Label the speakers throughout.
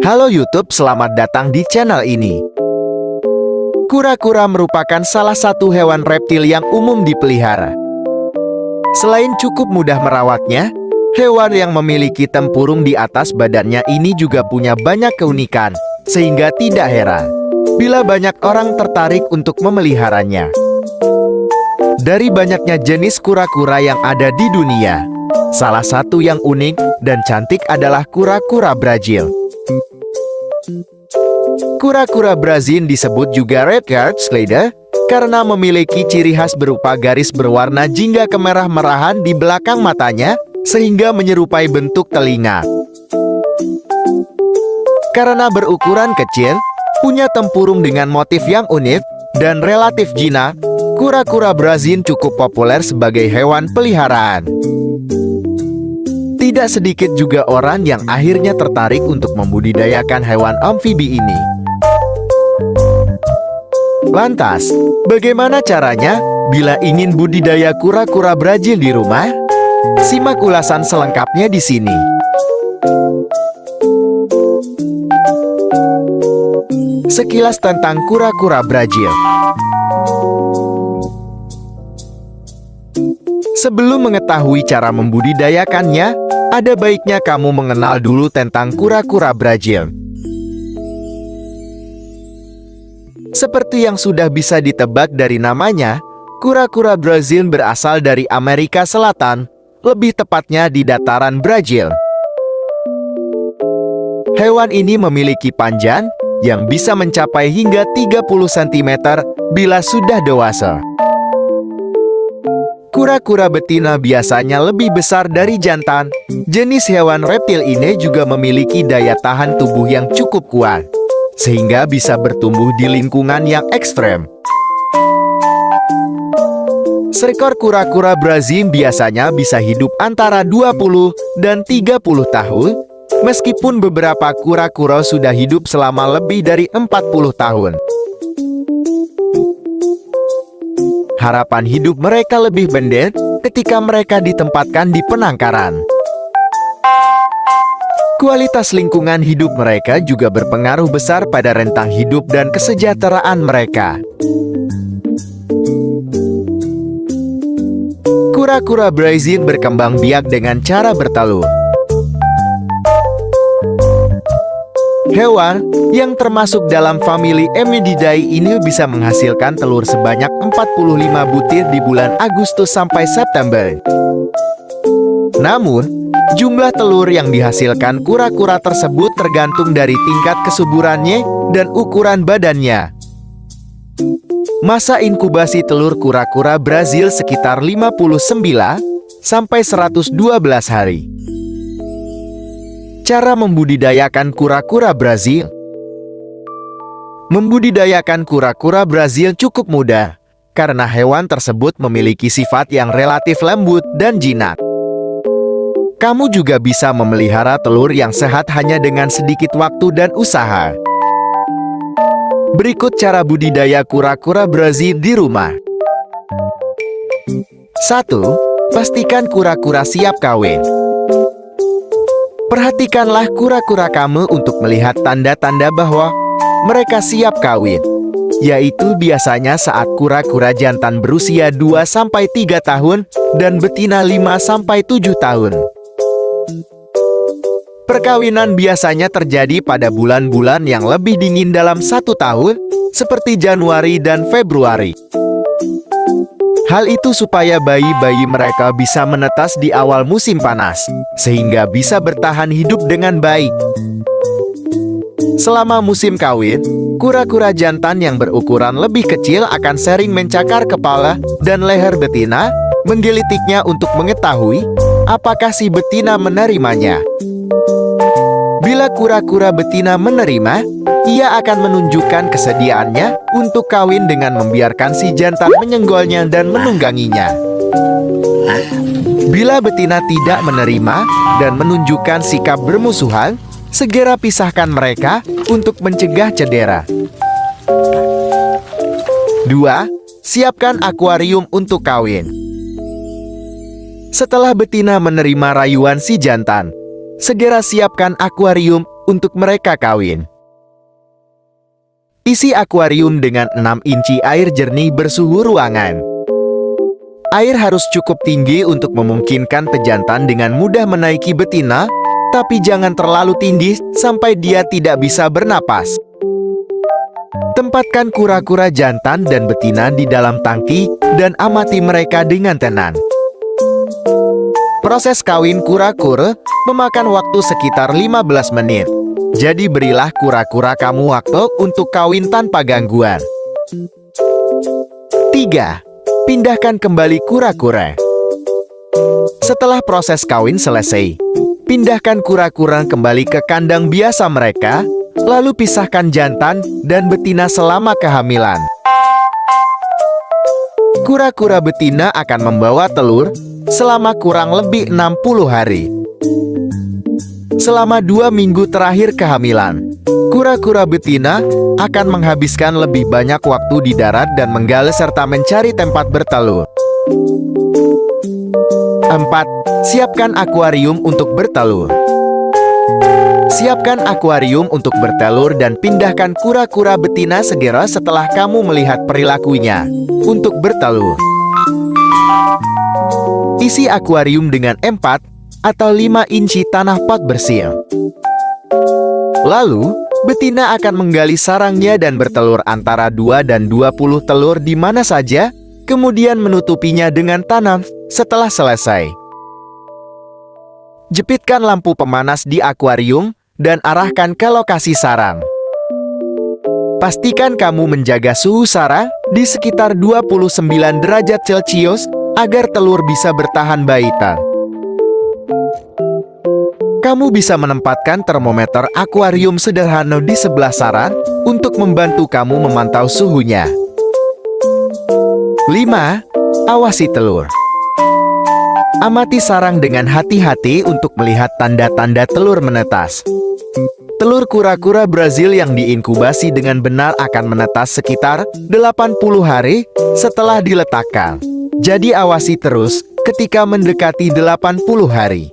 Speaker 1: Halo YouTube, selamat datang di channel ini. Kura-kura merupakan salah satu hewan reptil yang umum dipelihara. Selain cukup mudah merawatnya, hewan yang memiliki tempurung di atas badannya ini juga punya banyak keunikan, sehingga tidak heran bila banyak orang tertarik untuk memeliharanya. Dari banyaknya jenis kura-kura yang ada di dunia, salah satu yang unik dan cantik adalah kura-kura Brazil. Kura-kura Brazil disebut juga red-card slider karena memiliki ciri khas berupa garis berwarna jingga kemerah-merahan di belakang matanya sehingga menyerupai bentuk telinga. Karena berukuran kecil, punya tempurung dengan motif yang unik, dan relatif jinak, kura-kura Brazil cukup populer sebagai hewan peliharaan. Tidak sedikit juga orang yang akhirnya tertarik untuk membudidayakan hewan amfibi ini. Lantas, bagaimana caranya bila ingin budidaya kura-kura Brazil di rumah? Simak ulasan selengkapnya di sini. Sekilas tentang kura-kura Brazil. Sebelum mengetahui cara membudidayakannya, ada baiknya kamu mengenal dulu tentang kura-kura Brazil. Seperti yang sudah bisa ditebak dari namanya, kura-kura Brazil berasal dari Amerika Selatan, lebih tepatnya di dataran Brazil. Hewan ini memiliki panjang yang bisa mencapai hingga 30 cm bila sudah dewasa. Kura-kura betina biasanya lebih besar dari jantan. Jenis hewan reptil ini juga memiliki daya tahan tubuh yang cukup kuat, sehingga bisa bertumbuh di lingkungan yang ekstrem. Seekor kura-kura Brazil biasanya bisa hidup antara 20 dan 30 tahun, meskipun beberapa kura-kura sudah hidup selama lebih dari 40 tahun. Harapan hidup mereka lebih pendek ketika mereka ditempatkan di penangkaran. Kualitas lingkungan hidup mereka juga berpengaruh besar pada rentang hidup dan kesejahteraan mereka. Kura-kura Brazil berkembang biak dengan cara bertelur. Hewan yang termasuk dalam famili Emydidae ini bisa menghasilkan telur sebanyak 45 butir di bulan Agustus sampai September. Namun, jumlah telur yang dihasilkan kura-kura tersebut tergantung dari tingkat kesuburannya dan ukuran badannya. Masa inkubasi telur kura-kura Brazil sekitar 59 sampai 112 hari. Cara membudidayakan kura-kura Brazil. Membudidayakan kura-kura Brazil cukup mudah, karena hewan tersebut memiliki sifat yang relatif lembut dan jinak. Kamu juga bisa memelihara telur yang sehat hanya dengan sedikit waktu dan usaha. Berikut cara budidaya kura-kura Brazil di rumah. 1. Pastikan kura-kura siap kawin. Perhatikanlah kura-kura kamu untuk melihat tanda-tanda bahwa mereka siap kawin, yaitu biasanya saat kura-kura jantan berusia 2-3 tahun dan betina 5-7 tahun. Perkawinan biasanya terjadi pada bulan-bulan yang lebih dingin dalam 1 tahun, seperti Januari dan Februari. Hal itu supaya bayi-bayi mereka bisa menetas di awal musim panas, sehingga bisa bertahan hidup dengan baik. Selama musim kawin, kura-kura jantan yang berukuran lebih kecil akan sering mencakar kepala dan leher betina, menggelitiknya untuk mengetahui apakah si betina menerimanya. Bila kura-kura betina menerima, ia akan menunjukkan kesediaannya untuk kawin dengan membiarkan si jantan menyenggolnya dan menungganginya. Bila betina tidak menerima dan menunjukkan sikap bermusuhan, segera pisahkan mereka untuk mencegah cedera. 2. Siapkan akuarium untuk kawin. Setelah betina menerima rayuan si jantan, segera siapkan akuarium untuk mereka kawin. Isi akuarium dengan 6 inci air jernih bersuhu ruangan. Air harus cukup tinggi untuk memungkinkan pejantan dengan mudah menaiki betina, tapi jangan terlalu tinggi sampai dia tidak bisa bernapas. Tempatkan kura-kura jantan dan betina di dalam tangki dan amati mereka dengan tenang. Proses kawin kura-kura memakan waktu sekitar 15 menit. Jadi berilah kura-kura kamu waktu untuk kawin tanpa gangguan. 3. Pindahkan kembali kura-kura. Setelah proses kawin selesai, pindahkan kura-kura kembali ke kandang biasa mereka, lalu pisahkan jantan dan betina selama kehamilan. Kura-kura betina akan membawa telur selama kurang lebih 60 hari. Selama 2 minggu terakhir kehamilan, kura-kura betina akan menghabiskan lebih banyak waktu di darat dan menggali serta mencari tempat bertelur. 4. Siapkan akuarium untuk bertelur. Siapkan akuarium untuk bertelur dan pindahkan kura-kura betina segera setelah kamu melihat perilakunya untuk bertelur. Isi akuarium dengan 4 atau 5 inci tanah pot bersih. Lalu, betina akan menggali sarangnya dan bertelur antara 2 dan 20 telur di mana saja, kemudian menutupinya dengan tanah setelah selesai. Jepitkan lampu pemanas di akuarium dan arahkan ke lokasi sarang. Pastikan kamu menjaga suhu sarang di sekitar 29 derajat Celcius agar telur bisa bertahan baitan. Kamu bisa menempatkan termometer akuarium sederhana di sebelah sarang untuk membantu kamu memantau suhunya. 5. Awasi telur. Amati sarang dengan hati-hati untuk melihat tanda-tanda telur menetas. Telur kura-kura Brazil yang diinkubasi dengan benar akan menetas sekitar 80 hari setelah diletakkan. Jadi awasi terus ketika mendekati 80 hari.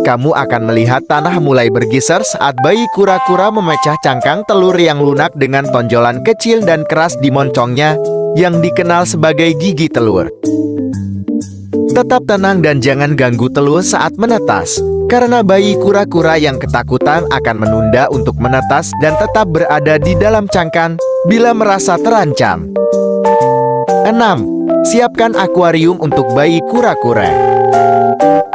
Speaker 1: Kamu akan melihat tanah mulai bergeser saat bayi kura-kura memecah cangkang telur yang lunak dengan tonjolan kecil dan keras di moncongnya yang dikenal sebagai gigi telur. Tetap tenang dan jangan ganggu telur saat menetas, karena bayi kura-kura yang ketakutan akan menunda untuk menetas dan tetap berada di dalam cangkang bila merasa terancam. 6. Siapkan akuarium untuk bayi kura-kura.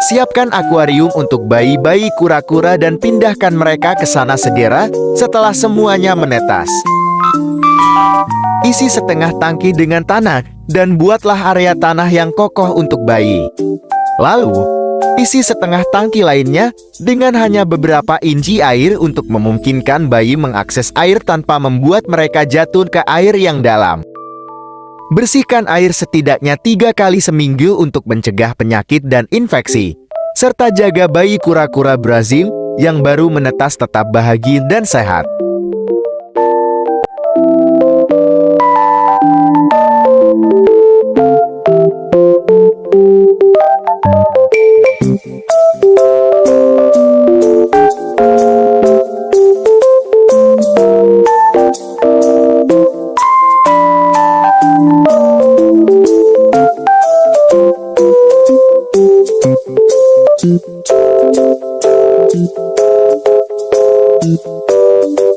Speaker 1: Siapkan akuarium untuk bayi-bayi kura-kura dan pindahkan mereka ke sana segera setelah semuanya menetas. Isi setengah tangki dengan tanah dan buatlah area tanah yang kokoh untuk bayi. Lalu, isi setengah tangki lainnya dengan hanya beberapa inci air untuk memungkinkan bayi mengakses air tanpa membuat mereka jatuh ke air yang dalam. Bersihkan air setidaknya 3 kali seminggu untuk mencegah penyakit dan infeksi, serta jaga bayi kura-kura Brazil yang baru menetas tetap bahagia dan sehat. Thank you.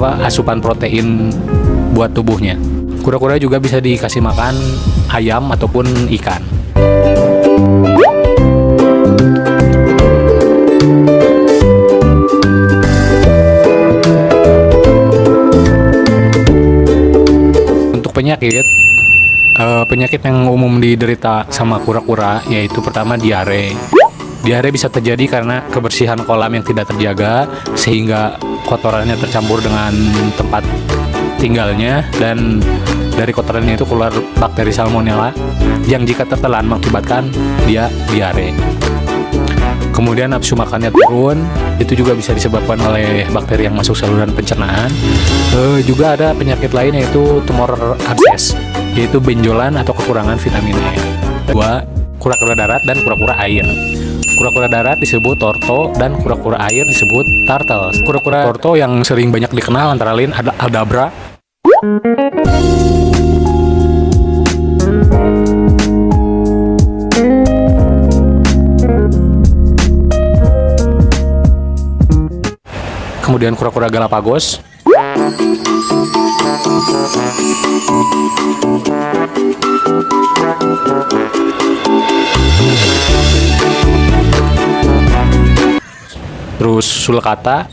Speaker 2: asupan protein buat tubuhnya. Kura-kura juga bisa dikasih makan ayam ataupun ikan. Untuk penyakit yang umum diderita sama kura-kura yaitu pertama diare. Diare bisa terjadi karena kebersihan kolam yang tidak terjaga sehingga kotorannya tercampur dengan tempat tinggalnya, dan dari kotorannya itu keluar bakteri salmonella yang jika tertelan mengakibatkan dia diare. Kemudian nafsu makannya turun, itu juga bisa disebabkan oleh bakteri yang masuk saluran pencernaan. Juga ada penyakit lain yaitu tumor abses, yaitu benjolan atau kekurangan vitamin E. Dua, kura-kura darat dan kura-kura air. Kura-kura darat disebut torto dan kura-kura air disebut turtle. Kura-kura torto yang sering banyak dikenal antara lain ada aldabra, kemudian kura-kura Galapagos, terus sulcata,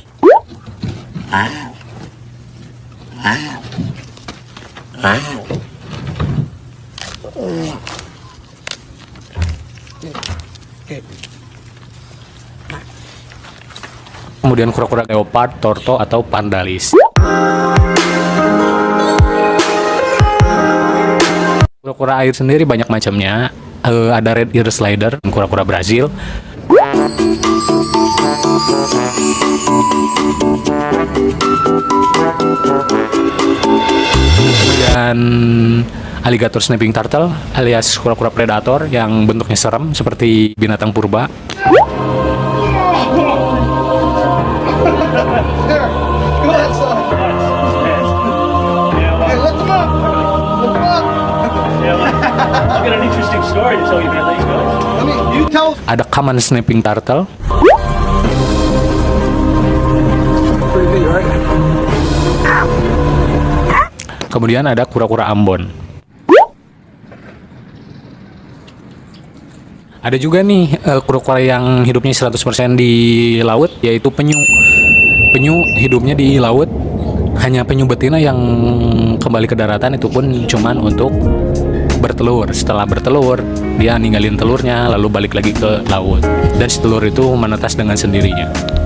Speaker 2: kemudian kura-kura leopard, torto atau pandalis. Kura-kura air sendiri banyak macamnya. Ada red ear slider, kura-kura Brazil. Kemudian alligator snapping turtle alias kura-kura predator yang bentuknya serem seperti binatang purba. Ada common snapping turtle. Kemudian ada kura-kura Ambon. Ada juga nih kura-kura yang hidupnya 100% di laut, yaitu penyu. Penyu hidupnya di laut, hanya penyu betina yang kembali ke daratan, itu pun cuman untuk bertelur. Setelah bertelur, dia ninggalin telurnya lalu balik lagi ke laut, dan si telur itu menetas dengan sendirinya.